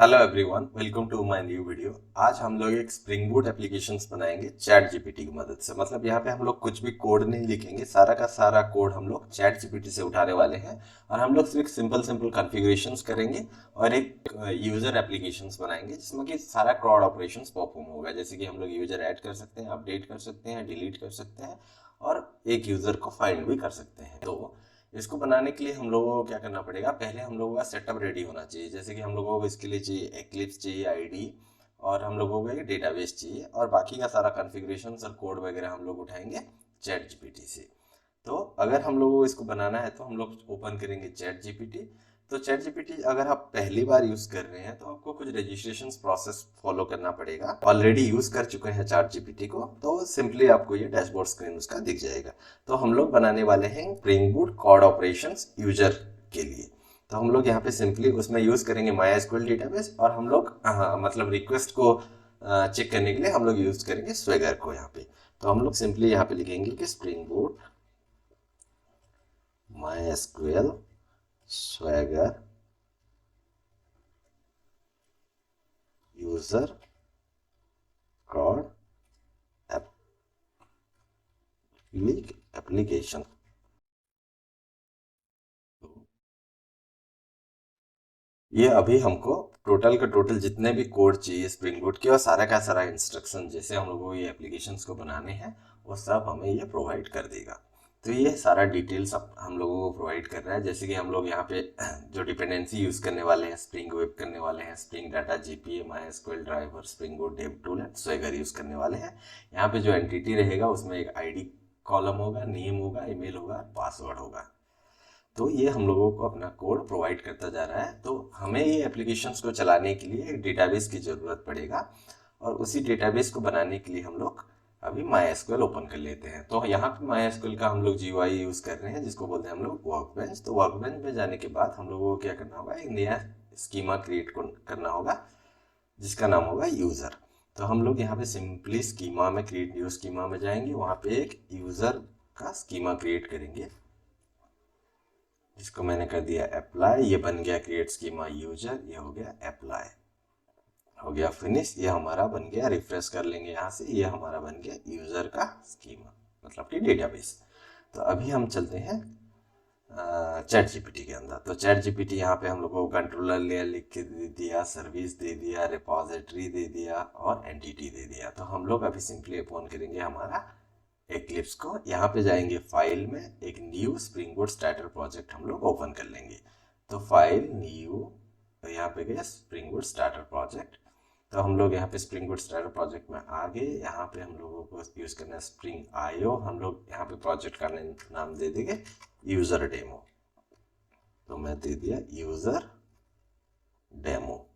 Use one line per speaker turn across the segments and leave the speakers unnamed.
Hello everyone, welcome to my new video. आज हम लोग एक स्प्रिंग बूट एप्लीकेशंस बनाएंगे चैट जीपीटी की मदद से। मतलब यहाँ पे हम लोग कुछ भी कोड नहीं लिखेंगे, सारा का सारा कोड हम लोग चैट जीपीटी से उठाने वाले हैं और हम लोग सिर्फ सिंपल सिंपल कॉन्फ़िगरेशंस करेंगे और एक यूजर एप्लीकेशंस बनाएंगे जिसमें कि सारा क्राउड ऑपरेशंस परफॉर्म होगा। जैसे कि हम लोग यूजर ऐड कर सकते हैं, अपडेट कर सकते हैं, डिलीट कर सकते हैं और एक यूजर को फाइंड भी कर सकते हैं। तो इसको बनाने के लिए हम लोगों को क्या करना पड़ेगा, पहले हम लोगों का सेटअप रेडी होना चाहिए। जैसे कि हम लोगों को इसके लिए चाहिए एक्लिप्स, चाहिए आईडी और हम लोगों को एक डेटाबेस चाहिए और बाकी का सारा कॉन्फ़िगरेशन और कोड वगैरह हम लोग उठाएंगे चैट जीपीटी से। तो अगर हम लोगों को इसको बनाना है तो हम लोग ओपन करेंगे चैट जीपीटी। तो चैट जीपीटी अगर आप पहली बार यूज कर रहे हैं तो आपको कुछ रजिस्ट्रेशन प्रोसेस फॉलो करना पड़ेगा। ऑलरेडी यूज कर चुके हैं चैट जीपीटी को तो सिंपली आपको ये डैशबोर्ड स्क्रीन उसका दिख जाएगा। तो हम लोग बनाने वाले हैं spring boot quad operations user के लिए। तो हम लोग यहाँ पे सिंपली उसमें यूज करेंगे MySQL डेटाबेस और हम लोग मतलब रिक्वेस्ट को चेक करने के लिए हम लोग यूज करेंगे स्वेगर को यहाँ पे। तो हम लोग सिंपली यहाँ पे लिखेंगे कि spring boot MySQL Swagger user कॉड एप्लीकेशन। ये अभी हमको टोटल का टोटल जितने भी कोड चाहिए स्प्रिंग बूट के और सारा का सारा इंस्ट्रक्शन जैसे हम लोगों को ये एप्लीकेशंस को बनाने हैं वो सब हमें ये प्रोवाइड कर देगा। तो ये सारा डिटेल्स अब हम लोगों को प्रोवाइड कर रहा है। जैसे कि हम लोग यहाँ पे जो डिपेंडेंसी यूज़ करने वाले हैं, स्प्रिंग वेब करने वाले हैं, spring data JPA, MySQL driver, spring boot dev tool and Swagger use करने वाले हैं। यहाँ पे जो एंटिटी रहेगा उसमें एक आईडी कॉलम होगा, नेम होगा, ईमेल होगा, पासवर्ड होगा। तो ये हम लोगों को अपना कोड प्रोवाइड करता जा रहा है। तो हमें ये एप्लीकेशंस को चलाने के लिए एक डेटाबेस की ज़रूरत पड़ेगा और उसी डेटाबेस को बनाने के लिए हम लोग अभी MySQL ओपन कर लेते हैं। तो यहाँ पे MySQL का हम लोग GUI यूज़ कर रहे हैं जिसको बोलते हैं हम लोग वर्कबेंच। तो वर्कबेंच में जाने के बाद हम लोगों को क्या करना होगा, एक नया स्कीमा क्रिएट करना होगा जिसका नाम होगा यूज़र। तो हम लोग यहाँ पे सिंपली स्कीमा में क्रिएट न्यू स्कीमा में जाएंगे, वहाँ पे एक यूज़र का स्कीमा क्रिएट करेंगे जिसको मैंने कर दिया अप्लाई। ये बन गया क्रिएट स्कीमा यूजर, ये हो गया अप्लाई, हो गया फिनिश। ये हमारा बन गया, रिफ्रेश कर लेंगे यहाँ से, ये हमारा बन गया यूजर का स्कीमा मतलब कि डेटाबेस। तो अभी हम चलते हैं चैट जीपीटी के अंदर। तो चैट जीपीटी यहाँ पे हम लोग को कंट्रोलर लेयर लिख के दे दिया, सर्विस दे दिया, रिपोजिटरी दे दिया और एंटिटी दे दिया। तो हम लोग अभी सिंपली ओपन करेंगे हमारा एक्लिप्स को। यहाँ पे जाएंगे फाइल में, एक new spring boot starter project हम लोग ओपन कर लेंगे। तो फाइल न्यू, तो यहाँ पे गया स्प्रिंग बूट स्टार्टर प्रोजेक्ट। तो हम लोग यहाँ पे स्प्रिंग बूट स्टार्टर प्रोजेक्ट में आ गए। यहाँ पे हम लोगों को यूज करना है स्प्रिंग आईओ। हम लोग यहाँ पे प्रोजेक्ट का नाम दे देंगे यूजर डेमो। तो मैं दे दिया यूजर डेमो,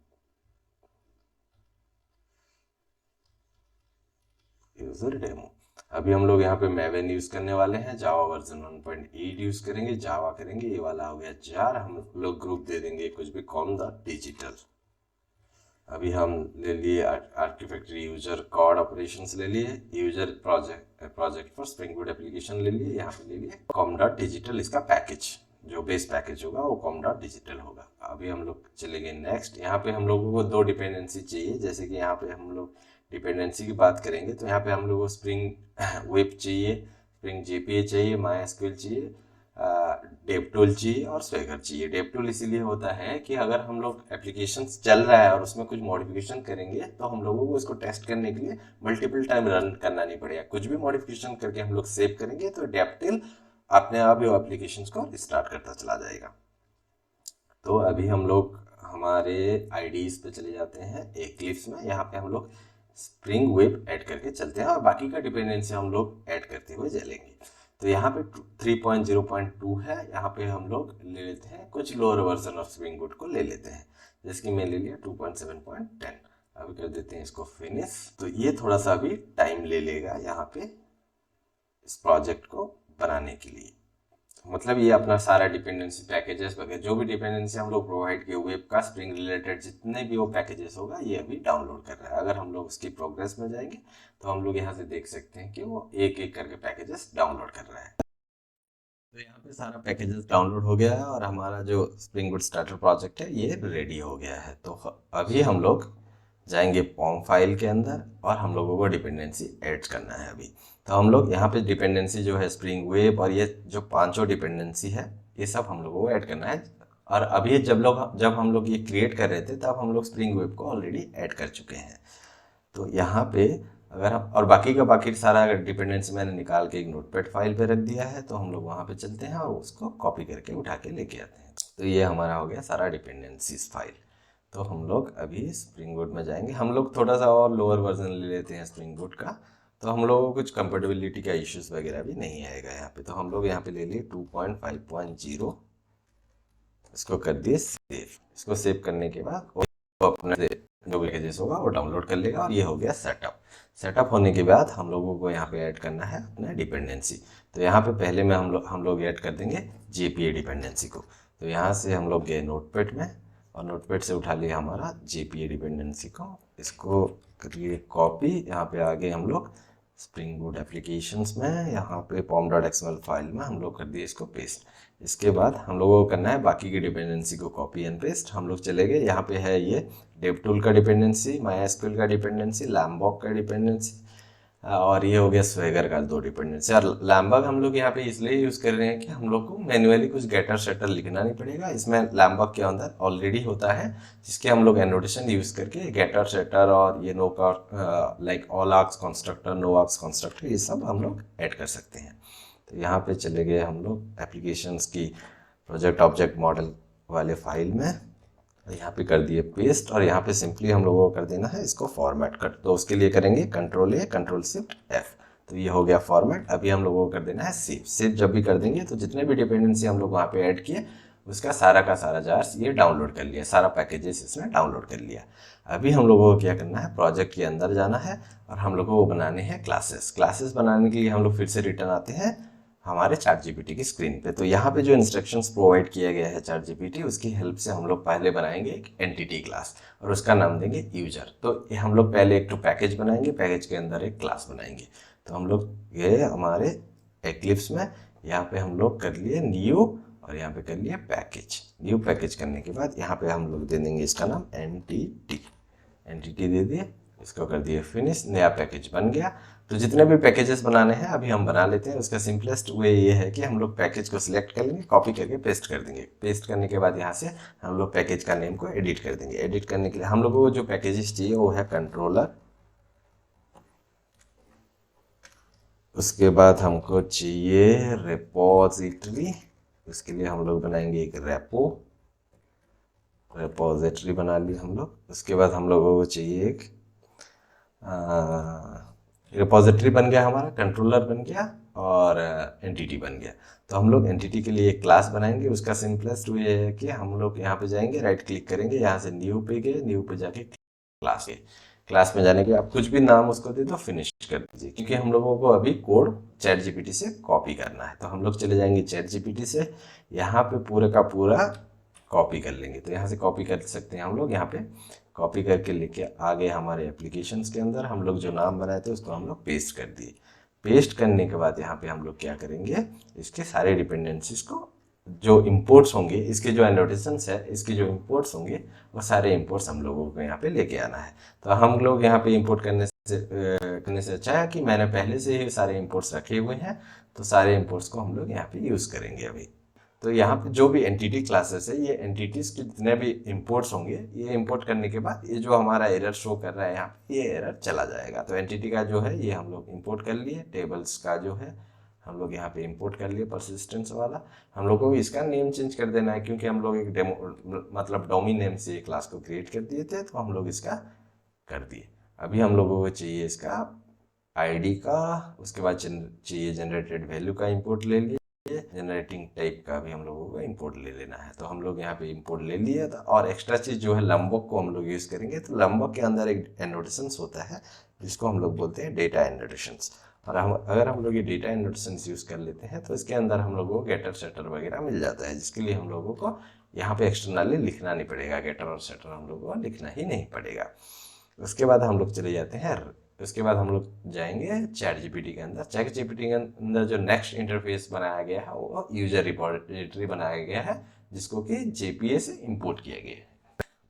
यूजर डेमो। अभी हम लोग यहाँ पे मैवन यूज करने वाले हैं, जावा वर्जन 1.8 यूज करेंगे, जावा करेंगे। ये वाला हो गया जार। हम लोग ग्रुप दे देंगे कुछ भी कॉम द डिजिटल। अभी हम ले लिए आर्किफैक्ट्री यूजर कॉड ऑपरेशंस ले लिए, user project for spring boot application ले लिए, यहाँ पे ले लिए कॉम डॉट डिजिटल। इसका पैकेज जो बेस पैकेज होगा वो कॉम डॉट डिजिटल होगा। अभी हम लोग चलेंगे नेक्स्ट। यहाँ पे हम लोगों को दो डिपेंडेंसी चाहिए। जैसे कि यहाँ पे हम लोग डिपेंडेंसी की बात करेंगे तो यहाँ पे हम लोग को स्प्रिंग वेब चाहिए, स्प्रिंग जेपीए चाहिए, MySQL चाहिए, डेवटूल चाहिए और स्वेगर चाहिए। डेवटूल इसीलिए होता है कि अगर हम लोग एप्लीकेशन चल रहा है और उसमें कुछ मॉडिफिकेशन करेंगे तो हम लोगों को इसको टेस्ट करने के लिए मल्टीपल टाइम रन करना नहीं पड़ेगा। कुछ भी मॉडिफिकेशन करके हम लोग सेव करेंगे तो डेवटूल अपने आप ही एप्लीकेशन को स्टार्ट करता चला जाएगा। तो अभी हम लोग हमारे आईडीज पे चले जाते हैं एक्लिप्स में। यहाँ पे हम लोग स्प्रिंग वेब ऐड करके चलते हैं और बाकी का डिपेंडेंसी हम लोग ऐड करते हुए चलेंगे। तो यहाँ पे 3.0.2 है, यहाँ पे हम लोग ले लेते हैं कुछ lower version of spring boot को ले लेते हैं। जैसे कि मैं ले लिया 2.7.10। अभी कर देते हैं इसको फिनिश। तो ये थोड़ा सा अभी टाइम ले लेगा यहाँ पे इस प्रोजेक्ट को बनाने के लिए। मतलब ये अपना सारा डिपेंडेंसी पैकेजेस वगैरह जो भी डिपेंडेंसी हम लोग प्रोवाइड किए वेब का स्प्रिंग रिलेटेड जितने भी वो पैकेजेस होगा ये अभी डाउनलोड कर रहा है। अगर हम लोग उसकी प्रोग्रेस में जाएंगे तो हम लोग यहाँ से देख सकते हैं कि वो एक एक करके पैकेजेस डाउनलोड कर रहा है। तो यहाँ पे सारा पैकेजेस डाउनलोड हो गया है और हमारा जो स्प्रिंग बूट स्टार्टर प्रोजेक्ट है ये रेडी हो गया है। तो अभी हम लोग जाएंगे पॉम फाइल के अंदर और हम लोगों को डिपेंडेंसी ऐड करना है अभी। तो हम लोग यहाँ पे डिपेंडेंसी जो है स्प्रिंग वेब और ये जो पांचों डिपेंडेंसी है ये सब हम लोगों को ऐड करना है। और अभी जब हम लोग ये क्रिएट कर रहे थे तब हम लोग स्प्रिंग वेब को ऑलरेडी ऐड कर चुके हैं। तो यहाँ पे अगर हम और बाकी का बाकी सारा डिपेंडेंसी मैंने निकाल के एक नोटपैड फाइल पे रख दिया है, तो हम लोग वहाँ पे चलते हैं और उसको कॉपी करके उठा के लेके आते हैं। तो ये हमारा हो गया सारा डिपेंडेंसीज फाइल। तो हम लोग अभी स्प्रिंग बूट में जाएंगे। हम लोग थोड़ा सा और लोअर वर्जन ले लेते हैं स्प्रिंग बूट का, तो हम लोगों को कुछ कंपेटेबिलिटी का इश्यूज वगैरह भी नहीं आएगा यहाँ पे। तो हम लोग यहाँ पे ले लिए 2.5.0, इसको कर दिए सेव। इसको सेव करने के बाद अपने जो पैकेजेस होगा वो डाउनलोड कर लेगा और ये हो गया सेटअप। सेटअप होने के बाद हम लोगों को यहाँ पे ऐड करना है अपना डिपेंडेंसी। तो यहाँ पे पहले में हम लोग ऐड कर देंगे JPA डिपेंडेंसी को। तो यहाँ से हम लोग गए नोटपैड में और नोटपैड से उठा लिया हमारा JPA डिपेंडेंसी को, इसको करिए कॉपी। यहाँ पे आगे हम लोग स्प्रिंग बूट एप्लीकेशंस में यहाँ पे pom.xml फाइल में हम लोग कर दिए इसको पेस्ट। इसके बाद हम लोगों को करना है बाकी की डिपेंडेंसी को कॉपी एंड पेस्ट। हम लोग चले गए, यहाँ पे है ये DevTool का डिपेंडेंसी, MySQL का डिपेंडेंसी, Lambok का डिपेंडेंसी और ये हो गया Swagger का 2 डिपेंडेंसी। और Lambok हम लोग यहाँ पे इसलिए यूज़ कर रहे हैं कि हम लोग को मैन्युअली कुछ गेटर सेटर लिखना नहीं पड़ेगा। इसमें Lambok के अंदर ऑलरेडी होता है जिसके हम लोग एनोटेशन यूज़ करके गेटर सेटर और ये नो का like all args constructor, no args constructor, ये सब हम लोग ऐड कर सकते हैं। तो यहाँ पे चले गए हम लोग एप्लीकेशंस की प्रोजेक्ट ऑब्जेक्ट मॉडल वाले फाइल में, यहाँ पे कर दिए पेस्ट और यहाँ पे सिंपली हम लोगों को कर देना है इसको फॉर्मेट कट। तो उसके लिए करेंगे Ctrl+A Ctrl+Shift+F, तो ये हो गया फॉर्मेट। अभी हम लोगों को कर देना है सेव। सेव जब भी कर देंगे तो जितने भी डिपेंडेंसी हम लोग वहाँ पे ऐड किए उसका सारा का सारा जार्स ये डाउनलोड कर लिया, सारा पैकेजेस इसने डाउनलोड कर लिया। अभी हम लोगों को क्या करना है, प्रोजेक्ट के अंदर जाना है और हम लोगों को बनाने हैं क्लासेस। क्लासेस बनाने के लिए हम लोग फिर से रिटर्न आते हैं हमारे ChatGPT की स्क्रीन पे। तो यहाँ पे जो इंस्ट्रक्शंस प्रोवाइड किया गया है ChatGPT, उसकी हेल्प से हम लोग पहले बनाएंगे एक एंटिटी क्लास और उसका नाम देंगे यूजर। तो हम लोग पहले एक तो पैकेज बनाएंगे, पैकेज के अंदर एक क्लास बनाएंगे। तो हम लोग ये हमारे एक्लिप्स में यहाँ पे हम लोग कर लिए न्यू और यहाँ पे कर लिए पैकेज। न्यू पैकेज करने के बाद यहाँ पे हम लोग दे देंगे इसका नाम एंटिटी दे दिए, इसको कर दिए फिनिश, नया पैकेज बन गया। तो जितने भी पैकेजेस बनाने हैं अभी हम बना लेते हैं। उसका सिंपलेस्ट वे ये है कि हम लोग पैकेज को सिलेक्ट कर लेंगे, कॉपी करके पेस्ट कर देंगे। पेस्ट करने के बाद यहाँ से हम लोग पैकेज का नेम को एडिट कर देंगे। एडिट करने के लिए हम लोगों को जो पैकेजेस चाहिए वो है कंट्रोलर, उसके बाद हमको चाहिए रिपोजिटरी, उसके लिए हम लोग बनाएंगे एक रिपोजिटरी बना ली हम लोग। उसके बाद हम लोगों को चाहिए एक रिपोजिटरी बन गया हमारा, कंट्रोलर बन गया और एंटिटी बन गया। तो हम लोग एंटिटी के लिए एक क्लास बनाएंगे। उसका सिंपलेस्ट वे है कि हम लोग यहाँ पे जाएंगे, राइट क्लिक करेंगे, यहाँ से न्यू पे गए, न्यू पे जाके क्लास में जाने के आप कुछ भी नाम उसको दे दो, फिनिश कर दीजिए, क्योंकि हम लोगों को अभी कोड ChatGPT से कॉपी करना है। तो हम लोग चले जाएंगे ChatGPT से, यहाँ पे पूरे का पूरा कॉपी कर लेंगे। तो यहाँ से कॉपी कर सकते हैं हम लोग, यहाँ पे कॉपी करके लेके आ गए हमारे एप्लीकेशंस के अंदर। हम लोग जो नाम बनाए थे उसको हम लोग पेस्ट कर दिए। पेस्ट करने के बाद यहाँ पे हम लोग क्या करेंगे, इसके सारे डिपेंडेंसीज को जो इंपोर्ट्स होंगे, इसके जो एनोटेशंस है, इसके जो इंपोर्ट्स होंगे वो सारे इंपोर्ट्स हम लोगों को यहाँ पे लेके आना है। तो हम लोग यहाँ पे इंपोर्ट करने से अच्छा है कि मैंने पहले से ही सारे इंपोर्ट्स रखे हुए हैं, तो सारे इंपोर्ट्स को हम लोग यहाँ पे यूज़ करेंगे अभी। तो यहाँ पे जो भी एंटिटी क्लासेस है, ये एंटिटीज के जितने भी इंपोर्ट्स होंगे, ये इंपोर्ट करने के बाद ये जो हमारा एरर शो कर रहा है यहाँ पे, ये एरर चला जाएगा। तो एंटिटी का जो है ये हम लोग इंपोर्ट कर लिए। टेबल्स का जो है हम लोग यहाँ पे इंपोर्ट कर लिए, परसिस्टेंस वाला। हम लोग को इसका नेम चेंज कर देना है, क्योंकि हम लोग एक डेमो मतलब डोमी नेम से क्लास को क्रिएट कर दिए थे, तो हम लोग इसका कर दिए। अभी हम लोगों को चाहिए इसका ID का, उसके बाद चाहिए जनरेटेड वैल्यू का इंपोर्ट ले लिए, जनरेटिंग टाइप का भी हम लोगों को इंपोर्ट ले लेना है। तो हम लोग यहाँ पे इंपोर्ट ले लिए। और एक्स्ट्रा चीज़ जो है Lambok को हम लोग यूज़ करेंगे। तो Lambok के अंदर एक एनोटेशंस होता है जिसको हम लोग बोलते हैं डेटा एनोटेशंस। और अगर हम लोग ये डेटा एनोटेशंस यूज़ कर लेते हैं तो इसके अंदर हम लोगों को गेटर सेटर वगैरह मिल जाता है, जिसके लिए हम लोगों को यहाँ पे एक्सटर्नली लिखना नहीं पड़ेगा। गेटर और सेटर हम लोगों को लिखना ही नहीं पड़ेगा। उसके बाद हम लोग चले जाते हैं उसके बाद हम लोग जाएंगे चैट जीपीटी के अंदर। चैट जीपीटी के अंदर जो नेक्स्ट इंटरफेस बनाया गया है वो यूजर रिपोजिटरी बनाया गया है, जिसको कि जेपीए से इंपोर्ट किया गया है।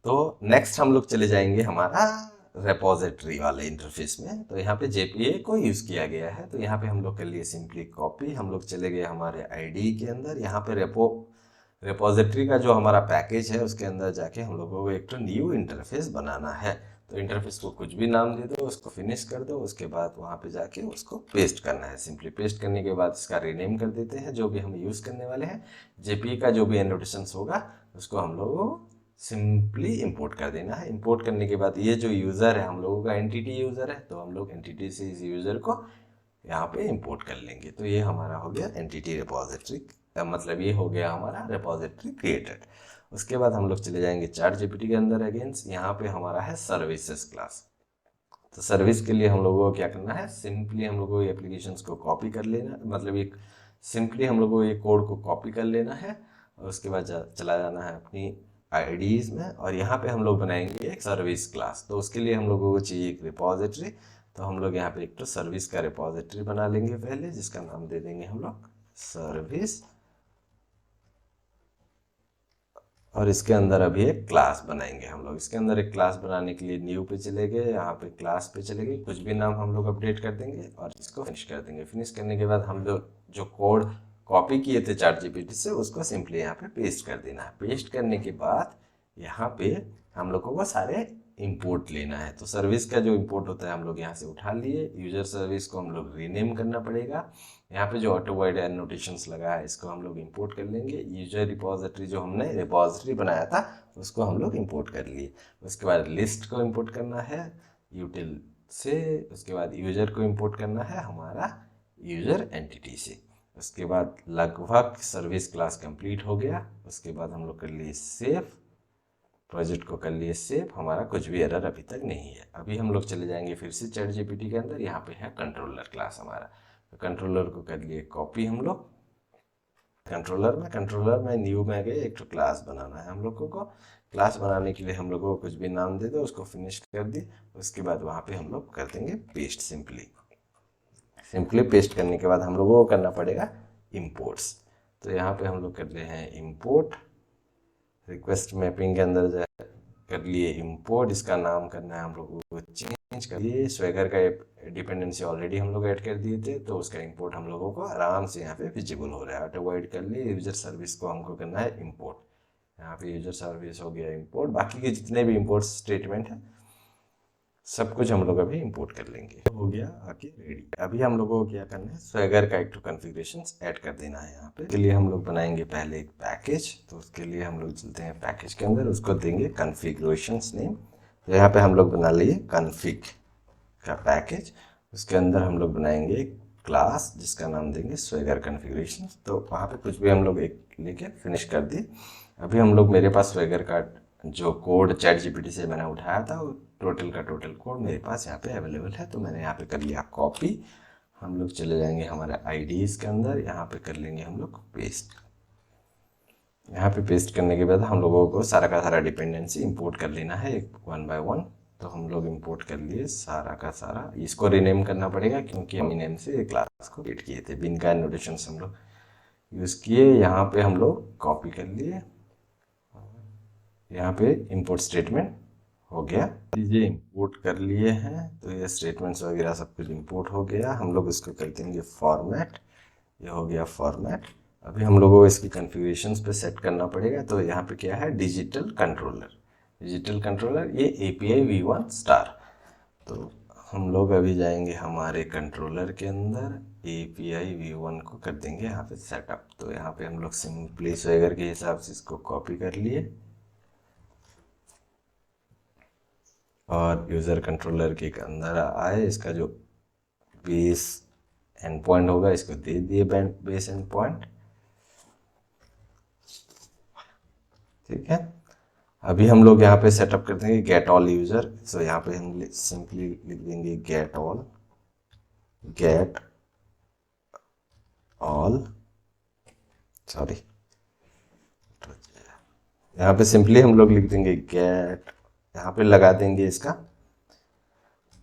तो नेक्स्ट हम लोग चले जाएंगे हमारा रेपोजिटरी वाले इंटरफेस में। तो यहाँ पे जेपीए को यूज किया गया है, तो यहाँ पे हम लोग कर लिए सिंपली कॉपी। हम लोग चले गए हमारे आईडी के अंदर, यहाँ पे रेपोजिटरी का जो हमारा पैकेज है उसके अंदर जाके हम लोगों को एक तो न्यू इंटरफेस बनाना है। तो इंटरफेस को कुछ भी नाम दे दो, उसको फिनिश कर दो, उसके बाद वहाँ पे जाके उसको पेस्ट करना है। सिंपली पेस्ट करने के बाद इसका रीनेम कर देते हैं जो भी हम यूज करने वाले हैं। जेपीए का जो भी एनोटेशंस होगा उसको हम लोगों को सिंपली इंपोर्ट कर देना है। इंपोर्ट करने के बाद ये जो यूज़र है हम लोगों का एंटिटी यूज़र है, तो हम लोग एंटिटी से इस यूज़र को यहाँ पे इंपोर्ट कर लेंगे। तो ये हमारा हो गया एंटिटी रिपोजिटरी, मतलब ये हो गया हमारा रिपोजिटरी क्रिएटेड। उसके बाद हम लोग चले जाएंगे चैट जीपीटी के अंदर अगेंस्ट। यहाँ पे हमारा है सर्विसेज क्लास। तो सर्विस के लिए हम लोगों को क्या करना है, सिंपली हम लोगों को एप्लीकेशंस को कॉपी कर लेना, मतलब एक सिंपली हम लोगों को ये कोड को कॉपी कर लेना है और उसके बाद चला जाना है अपनी आईडीज में, और यहाँ पे हम लोग बनाएंगे एक सर्विस क्लास। तो उसके लिए हम लोगों को चाहिए एक रिपोजिटरी। तो हम लोग यहाँ पे एक तो सर्विस का रिपोजिटरी बना लेंगे पहले, जिसका नाम दे देंगे हम लोग सर्विस, और इसके अंदर अभी एक क्लास बनाएंगे हम लोग। इसके अंदर एक क्लास बनाने के लिए न्यू पे चले गए, यहाँ पे क्लास पे चले गए, कुछ भी नाम हम लोग अपडेट कर देंगे और इसको फिनिश कर देंगे। फिनिश करने के बाद हम लोग जो कोड कॉपी किए थे चैट जीपीटी से उसको सिंपली यहाँ पे पेस्ट कर देना है। पेस्ट करने के बाद यहाँ पे हम लोगों को सारे इंपोर्ट लेना है। तो सर्विस का जो इंपोर्ट होता है हम लोग यहाँ से उठा लिए। यूजर सर्विस को हम लोग रीनेम करना पड़ेगा। यहाँ पे जो ऑटो वाइड एनोटेशंस लगा है इसको हम लोग इंपोर्ट कर लेंगे। यूजर रिपोजिटरी जो हमने रिपोजिटरी बनाया था उसको हम लोग इंपोर्ट कर लिए। उसके बाद लिस्ट को इंपोर्ट करना है यूटिल से। उसके बाद यूजर को इंपोर्ट करना है हमारा यूजर एंटिटी से। उसके बाद लगभग सर्विस क्लास कंप्लीट हो गया। उसके बाद हम लोग कर लिए सेव, प्रोजेक्ट को कर लिए सेव। हमारा कुछ भी एरर अभी तक नहीं है। अभी हम लोग चले जाएंगे फिर से चैट जीपीटी के अंदर। यहाँ पे है कंट्रोलर क्लास हमारा, तो कंट्रोलर को कर लिए कॉपी हम लोग कंट्रोलर में न्यू में गए, एक तो क्लास बनाना है हम लोगों को। क्लास बनाने के लिए हम लोगों को कुछ भी नाम दे दो, उसको फिनिश कर दी। उसके बाद वहाँ पे हम लोग कर देंगे पेस्ट। सिंपली पेस्ट करने के बाद हम लोगों को करना पड़ेगा इंपोर्ट्स। तो यहाँ पे हम लोग कर रहे हैं इंपोर्ट, रिक्वेस्ट मैपिंग के अंदर कर लिए इंपोर्ट। इसका नाम करना है हम लोगों को चेंज कर लिए। स्वेगर का डिपेंडेंसी ऑलरेडी हम लोग ऐड कर दिए थे, तो उसका इंपोर्ट हम लोगों को आराम से यहाँ पे विजिबल हो रहा है। ऑटो वाइड कर लिए। यूजर सर्विस को हमको करना है इंपोर्ट। यहाँ पे यूजर सर्विस हो गया इंपोर्ट। बाकी के जितने भी इंपोर्ट स्टेटमेंट है सब कुछ हम लोग अभी इंपोर्ट कर लेंगे। हो गया आके रेडी। अभी हम लोगों को क्या करना है, स्वेगर का एक तो कॉन्फ़िगरेशंस ऐड कर देना है यहाँ पे। इसके लिए हम लोग बनाएंगे पहले एक पैकेज। तो उसके लिए हम लोग चलते हैं पैकेज के अंदर, उसको देंगे कॉन्फ़िगरेशंस नेम। तो यहाँ पे हम लोग बना लिए कॉन्फ़िग का पैकेज। उसके अंदर हम लोग बनाएंगे एक क्लास जिसका नाम देंगे स्वेगर कॉन्फ़िगरेशंस। तो वहाँ पे कुछ भी हम लोग एक लेके फिनिश कर दिए। अभी हम लोग, मेरे पास स्वेगर का जो कोड चैट जीपीटी से मैंने उठाया था वो टोटल का टोटल कोड मेरे पास यहाँ पे अवेलेबल है। तो मैंने यहाँ पे कर लिया कॉपी। हम लोग चले जाएंगे हमारे आईडीज के अंदर, यहाँ पे कर लेंगे हम लोग पेस्ट। यहाँ पे पेस्ट करने के बाद हम लोगों को सारा का सारा डिपेंडेंसी इंपोर्ट कर लेना है वन बाय वन। तो हम लोग इंपोर्ट कर लिए सारा का सारा। इसको रीनेम करना पड़ेगा क्योंकि हम नेम से क्लास को क्रिएट किए थे। बिन का नोटेशन हम लोग यूज़ किए। यहाँ पे हम लोग कॉपी कर लिए। यहाँ पे इंपोर्ट स्टेटमेंट हो गया। ये इंपोर्ट कर लिए हैं, तो ये स्टेटमेंट्स वगैरह सब कुछ इंपोर्ट हो गया। हम लोग इसको कर देंगे फॉर्मेट। ये हो गया फॉर्मेट। अभी हम लोगों को इसकी कॉन्फ़िगरेशंस पे सेट करना पड़ेगा। तो यहाँ पे क्या है, डिजिटल कंट्रोलर ये API v1 स्टार। तो हम लोग अभी जाएंगे हमारे कंट्रोलर के अंदर, API v1 को कर देंगे यहाँ पे सेटअप। तो यहाँ पे हम लोग सिंपली स्वेगर के हिसाब से इसको कॉपी कर लिए और यूज़र कंट्रोलर के अंदर आए। इसका जो बेस एंड पॉइंट होगा इसको दे दिए बेस एंड पॉइंट। ठीक है। अभी हम लोग यहाँ पे सेटअप कर देंगे गेट ऑल यूज़र। सो यहाँ पे हम सिंपली लिख देंगे गेट ऑल सॉरी, यहाँ पे सिंपली हम लोग लिख देंगे गेट, यहाँ पे लगा देंगे इसका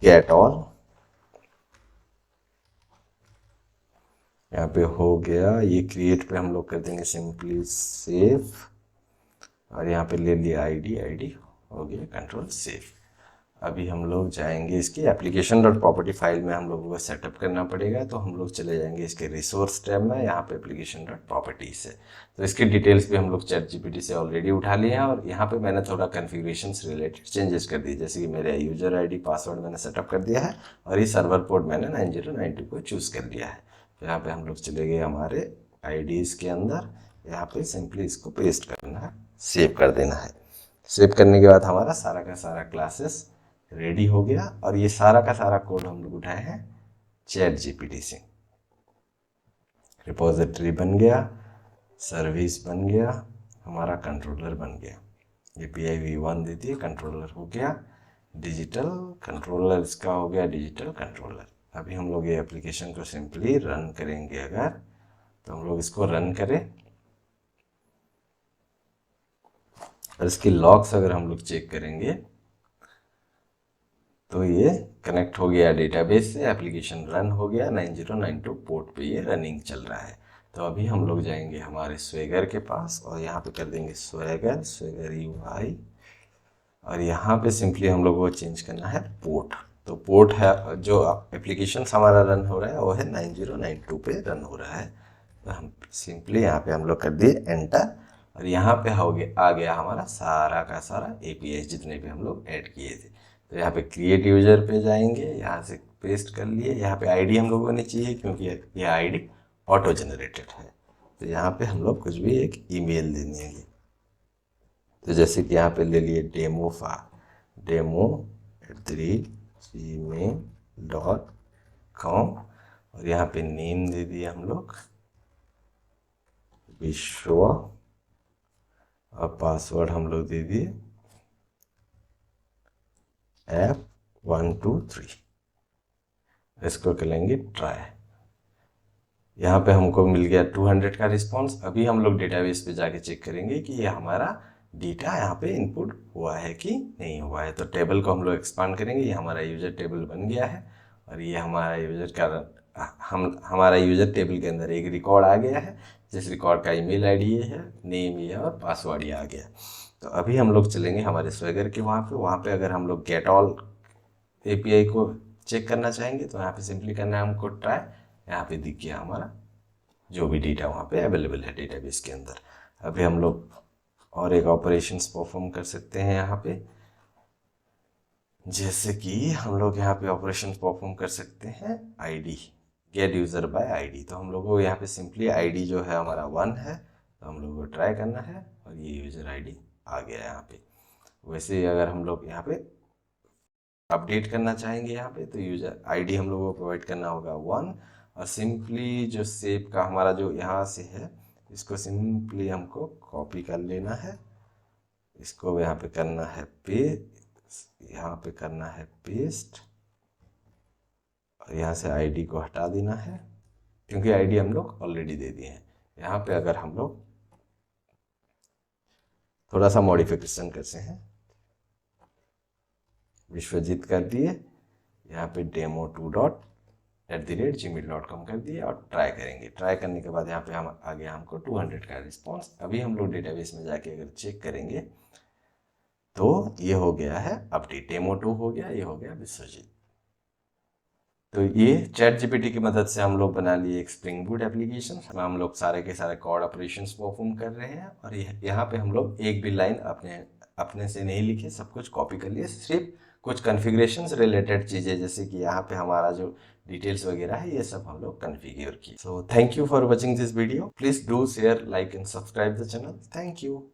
गेट ऑल। यहाँ पे हो गया। ये क्रिएट पे हम लोग कर देंगे सिंपली सेव, और यहाँ पे ले लिया आईडी हो गया, कंट्रोल सेव। अभी हम लोग जाएंगे इसकी एप्लीकेशन डॉट प्रॉपर्टी फाइल में, हम लोगों को सेटअप करना पड़ेगा। तो हम लोग चले जाएंगे इसके रिसोर्स टैब में, यहाँ पे एप्लीकेशन डॉट प्रॉपर्टी से। तो इसकी डिटेल्स भी हम लोग चैट जीपीटी से ऑलरेडी उठा लिए हैं, और यहाँ पे मैंने थोड़ा कन्फिग्रेशन रिलेटेड चेंजेस कर दिए, जैसे कि मेरे यूजर आईडी पासवर्ड मैंने सेटअप कर दिया है, और ये सर्वर पोर्ट मैंने 9092 को चूज़ कर लिया है। तो यहाँ पे हम लोग चले गए हमारे आईडीज़ के अंदर, यहाँ पे सिंपली इसको पेस्ट करना है, सेव कर देना है। सेव करने के बाद हमारा सारा का सारा क्लासेस रेडी हो गया, और ये सारा का सारा कोड हम लोग उठाए हैं चैट जीपीटी से। रिपोजिटरी बन गया, सर्विस बन गया, हमारा कंट्रोलर बन गया, API v1 दे दिए, कंट्रोलर हो गया डिजिटल कंट्रोलर, इसका हो गया डिजिटल कंट्रोलर। अभी हम लोग ये एप्लीकेशन को सिंपली रन करेंगे। अगर तो हम लोग इसको रन करें, और इसकी लॉग्स अगर हम लोग चेक करेंगे तो ये कनेक्ट हो गया डेटाबेस से, एप्लीकेशन रन हो गया, 9092 पोर्ट पे ये रनिंग चल रहा है। तो अभी हम लोग जाएंगे हमारे स्वेगर के पास, और यहाँ पे कर देंगे स्वेगर UI, और यहाँ पे सिंपली हम लोग को चेंज करना है पोर्ट। तो पोर्ट है जो एप्लीकेशन हमारा रन हो रहा है वो है 9092 पे रन हो रहा है। तो हम सिंपली यहाँ पे हम लोग कर दिए एंटर, और यहाँ पे हो गया आ गया हमारा सारा का सारा API जितने भी हम लोग ऐड किए थे। तो यहाँ पे क्रिएट यूजर पे जाएंगे, यहाँ से पेस्ट कर लिए, यहाँ पे आईडी हम लोगों को नहीं चाहिए क्योंकि ये आईडी ऑटो जनरेटेड है। तो यहाँ पे हम लोग कुछ भी एक ईमेल देनी है। तो जैसे कि यहाँ पे ले लिए demo@gmail.com, और यहाँ पे नेम दे दिए हम लोग विश्व, और पासवर्ड हम लोग दे दिए F123। इसको करेंगे ट्राई। यहाँ पे हमको मिल गया 200 का रिस्पांस। अभी हम लोग डेटाबेस पे जाके चेक करेंगे कि ये हमारा डेटा यहाँ पे इनपुट हुआ है कि नहीं हुआ है। तो टेबल को हम लोग एक्सपांड करेंगे, ये हमारा यूजर टेबल बन गया है, और ये हमारा यूजर का हमारा यूजर टेबल के अंदर एक रिकॉर्ड आ गया है, जिस रिकॉर्ड का ईमेल आईडी ये है, नेम ये है, और पासवर्ड ये आ गया। तो अभी हम लोग चलेंगे हमारे स्वेगर के वहाँ पे अगर हम लोग गेट ऑल API को चेक करना चाहेंगे तो यहाँ पे सिंपली करना है हमको ट्राई। यहाँ पे दिख गया हमारा जो भी डेटा वहाँ पे अवेलेबल है डेटाबेस के अंदर। अभी हम लोग और एक ऑपरेशंस परफॉर्म कर सकते हैं यहाँ पे, जैसे कि हम लोग यहाँ पे ऑपरेशन परफॉर्म कर सकते हैं ID, gate user bye ID. तो हम लोग को यहाँ पे सिंपली आईडी जो है हमारा 1 है, तो हम लोग को ट्राई करना है, और ये यूज़र आईडी आ गया यहाँ पे। वैसे ही अगर हम लोग यहाँ पे अपडेट करना चाहेंगे यहाँ पे, तो यूज़र आईडी हम लोगों को प्रोवाइड करना होगा 1, और सिंपली जो सेव का हमारा जो यहाँ से है, इसको सिंपली हमको कॉपी कर लेना है, इसको यहाँ पे करना है यहाँ पे करना है पेस्ट, और यहाँ से आईडी को हटा देना है क्योंकि आईडी हम लोग ऑलरेडी दे दिए हैं। यहाँ पे अगर हम लोग थोड़ा सा मॉडिफिकेशन करते हैं, विश्वजीत कर दिए, यहाँ पे demo2.@gmail.com कर दिए, और ट्राई करेंगे। ट्राई करने के बाद यहाँ पे हम आ गया हमको 200 का रिस्पांस। अभी हम लोग डेटाबेस में जाके अगर चेक करेंगे तो ये हो गया है अपडेट, demo2 हो गया, ये हो गया विश्वजीत। तो ये चैट जीपीटी की मदद से हम लोग बना लिए एक स्प्रिंग बूट एप्लीकेशन, हम लोग सारे के सारे कोड ऑपरेशंस परफॉर्म कर रहे हैं, और यहाँ पे हम लोग एक भी लाइन अपने से नहीं लिखे, सब कुछ कॉपी कर लिए, सिर्फ कुछ कॉन्फ़िगरेशंस रिलेटेड चीज़ें, जैसे कि यहाँ पे हमारा जो डिटेल्स वगैरह है ये सब हम लोग कॉन्फ़िगर किए। So thank you for watching this video, please do share, like and subscribe the channel. Thank you.